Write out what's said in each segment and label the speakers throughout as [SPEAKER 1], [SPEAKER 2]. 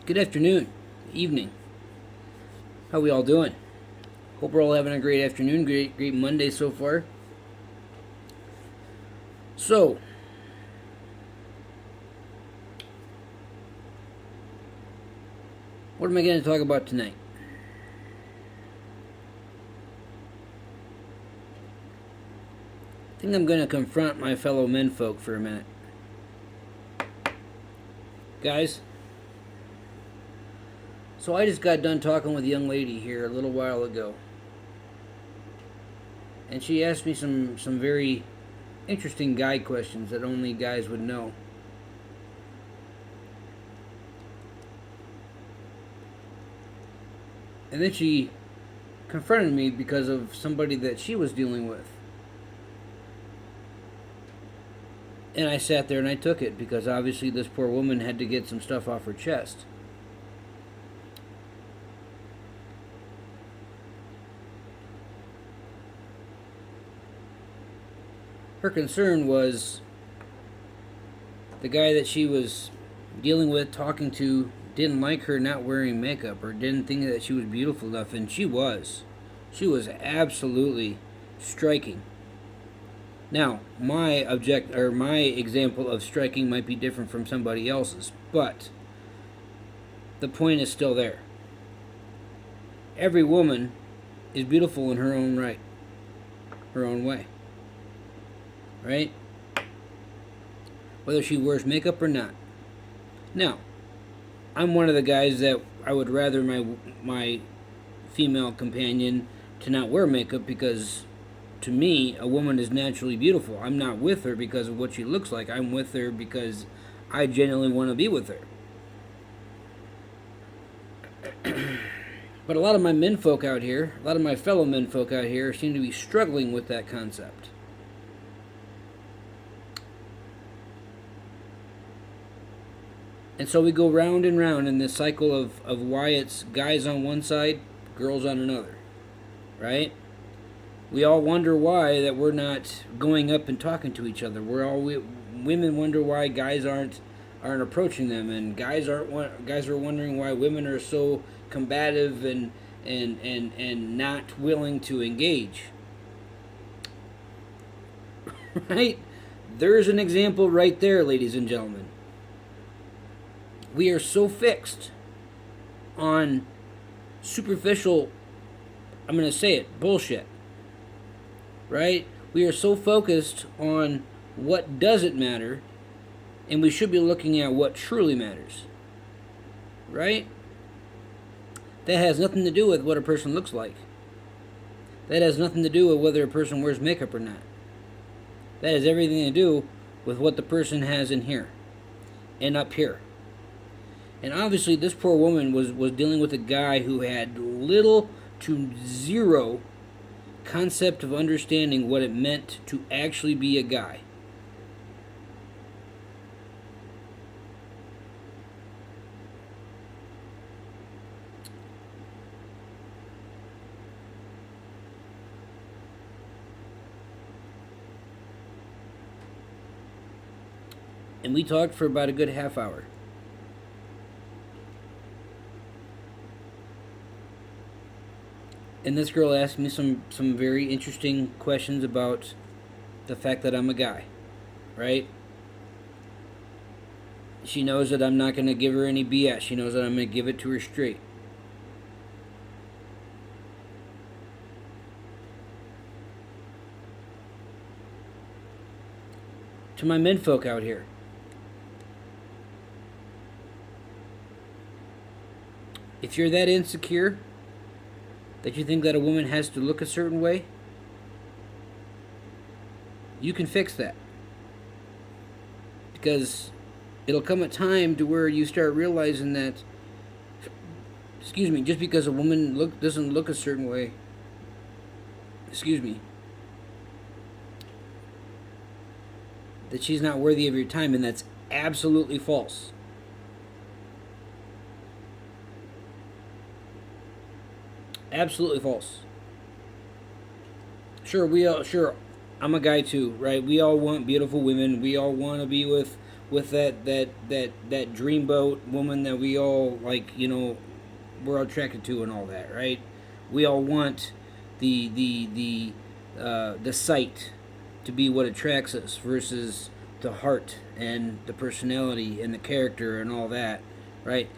[SPEAKER 1] Good afternoon, evening. How we all doing? Hope we're all having a great afternoon, great Monday so far. So, what am I going to talk about tonight? I think I'm going to confront my fellow menfolk for a minute. Guys, so I just got done talking with a young lady here a little while ago. And she asked me some very interesting guy questions that only guys would know. And then she confronted me because of somebody that she was dealing with. And I sat there and I took it because obviously this poor woman had to get some stuff off her chest. Her concern was the guy that she was dealing with, talking to, didn't like her not wearing makeup or didn't think that she was beautiful enough, and she was. She was absolutely striking. Now, my example of striking might be different from somebody else's, but the point is still there. Every woman is beautiful in her own right, her own way. Right? Whether she wears makeup or not. Now, I'm one of the guys that I would rather my female companion to not wear makeup because to me, a woman is naturally beautiful. I'm not with her because of what she looks like. I'm with her because I genuinely want to be with her. But a lot of my menfolk out here, a lot of my fellow menfolk out here seem to be struggling with that concept. And so we go round and round in this cycle of why it's guys on one side, girls on another. Right? We all wonder why that we're not going up and talking to each other. Women wonder why guys aren't approaching them, and guys are wondering why women are so combative and not willing to engage. Right? There's an example right there, ladies and gentlemen. We are so fixed on superficial, I'm going to say it, bullshit. Right? We are so focused on what doesn't matter, and we should be looking at what truly matters. Right? That has nothing to do with what a person looks like. That has nothing to do with whether a person wears makeup or not. That has everything to do with what the person has in here and up here. And obviously this poor woman was dealing with a guy who had little to zero concept of understanding what it meant to actually be a guy. And we talked for about a good half hour. And this girl asked me some very interesting questions about the fact that I'm a guy, right? She knows that I'm not going to give her any BS. She knows that I'm going to give it to her straight. To my menfolk out here, if you're that insecure that you think that a woman has to look a certain way, you can fix that. Because it'll come a time to where you start realizing that, just because a woman doesn't look a certain way, that she's not worthy of your time, and that's absolutely false. Absolutely false. Sure, I'm a guy too, right? We all want beautiful women. We all want to be with with that dreamboat woman that we all like, we're attracted to and all that, right? We all want the sight to be what attracts us versus the heart and the personality and the character and all that, right?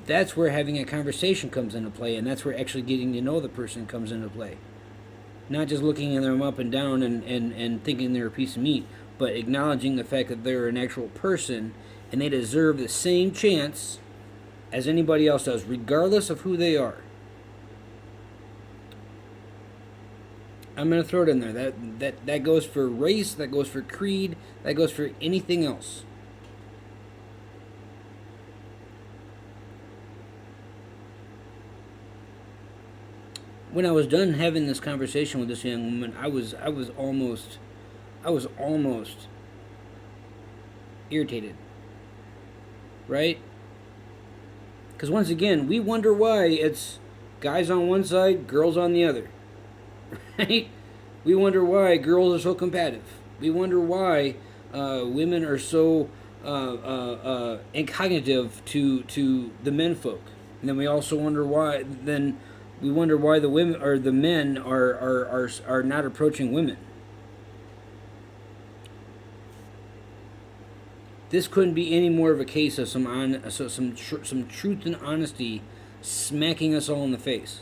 [SPEAKER 1] That's where having a conversation comes into play, and that's where actually getting to know the person comes into play. Not just looking at them up and down and thinking they're a piece of meat, but acknowledging the fact that they're an actual person and they deserve the same chance as anybody else does, regardless of who they are. I'm going to throw it in there. That goes for race, that goes for creed, that goes for anything else. When I was done having this conversation with this young woman, I was almost irritated. Right? Because once again, we wonder why it's guys on one side, girls on the other. Right? We wonder why girls are so combative. We wonder why women are so incognitive to the men folk. And then we also wonder why. Then we wonder why the women or the men are not approaching women. This couldn't be any more of a case of some truth and honesty smacking us all in the face.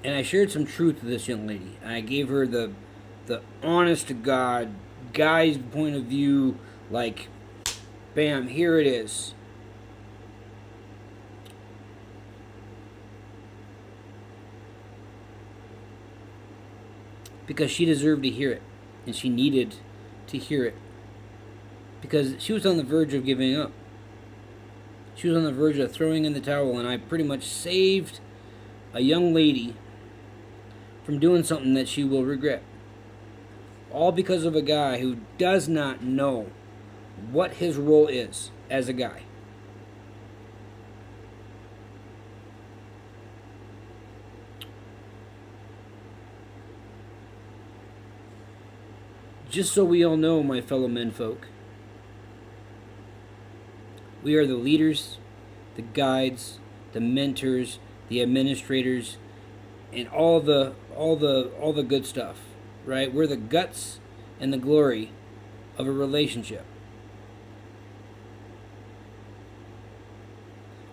[SPEAKER 1] And I shared some truth with this young lady. And I gave her the honest to God guy's point of view, like, bam, here it is. Because she deserved to hear it. And she needed to hear it. Because she was on the verge of giving up. She was on the verge of throwing in the towel, and I pretty much saved a young lady from doing something that she will regret. All because of a guy who does not know what his role is as a guy. Just so we all know, my fellow menfolk, we are the leaders, the guides, the mentors, the administrators, and all the good stuff, right? We're the guts and the glory of a relationship.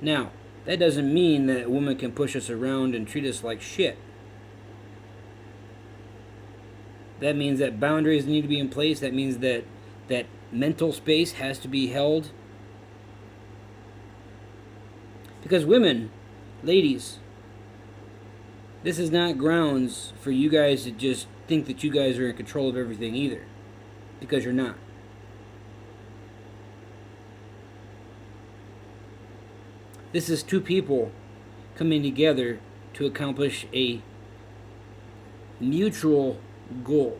[SPEAKER 1] Now, that doesn't mean that a woman can push us around and treat us like shit. That means that boundaries need to be in place. That means that mental space has to be held. Because women, ladies, this is not grounds for you guys to just think that you guys are in control of everything either. Because you're not. This is two people coming together to accomplish a mutual goal.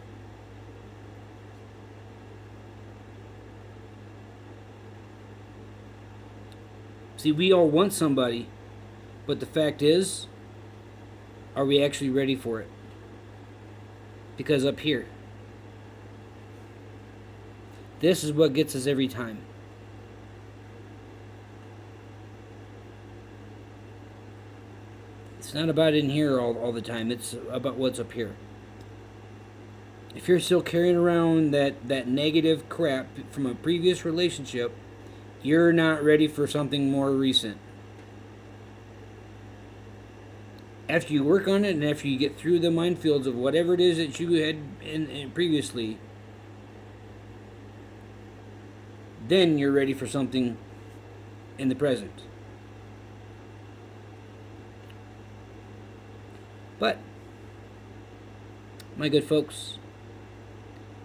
[SPEAKER 1] See, we all want somebody, but the fact is, are we actually ready for it? Because up here, this is what gets us every time. It's not about in here all the time. It's about what's up here. If you're still carrying around that negative crap from a previous relationship, you're not ready for something more recent. After you work on it and after you get through the minefields of whatever it is that you had in previously, then you're ready for something in the present. But, my good folks,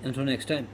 [SPEAKER 1] until next time.